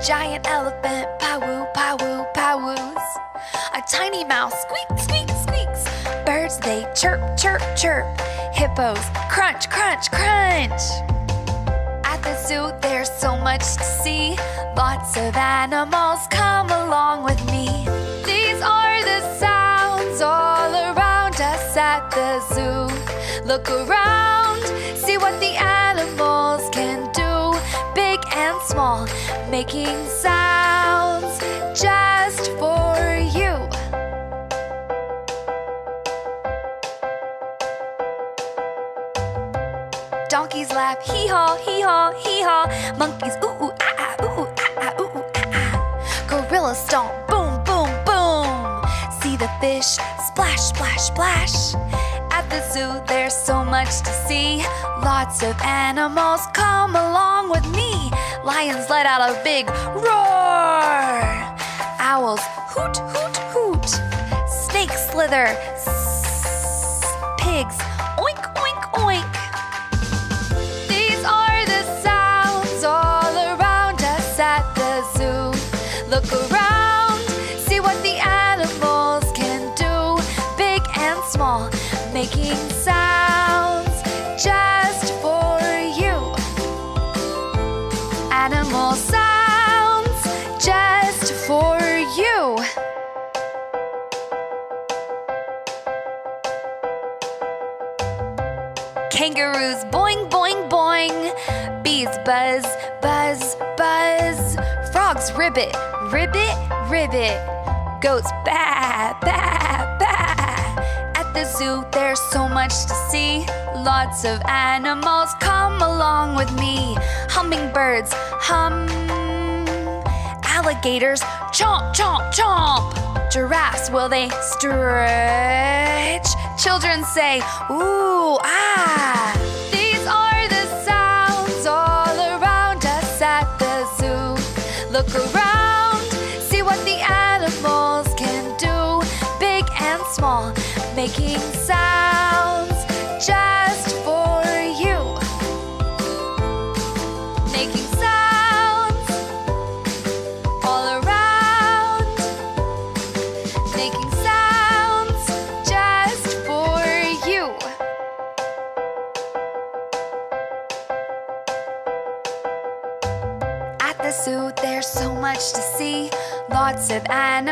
Giant elephant, pow-woo, pow-woo, pow-woos. A tiny mouse, squeak, squeak, squeaks. Birds, they chirp, chirp, chirp. Hippos, crunch, crunch, crunch. At the zoo, there's so much to see. Lots of animals, come along with me. These are the sounds all around us at the zoo. Look around, see what the animals can do. Big and small, making sounds just for you. Donkeys laugh, hee-haw, hee-haw, hee-haw. Monkeys, ooh, ooh, ah, ah, ooh, ooh, ah, ah, ooh, ooh, ah, ah. Gorillas stomp, boom, boom, boom. See the fish, splash, splash, splash. At the zoo, there's so much to see. Lots of animals, come along with me. Lions let out a big roar. Owls, hoot, hoot, hoot. Snakes slither, pigs, oink, oink, oink. These are the sounds all around us at the zoo. Look around, see what the animals can do. Big and small, making sounds just for you. Animal sounds just for you. Kangaroos boing, boing, boing. Bees buzz, buzz, buzz. Frogs ribbit, ribbit, ribbit. Goats baa, baa, baa. At the zoo, there's so much to see. Lots of animals, come along with me. Hummingbirds, hum. Alligators, chomp, chomp, chomp. Giraffes, will they stretch? Children say, ooh, ah. These are the sounds all around us at the zoo. Look around, see what the animals can do. Big and small, making sounds just for you. Making sounds all around. Making sounds just for you. At the zoo, there's so much to see. Lots of animals.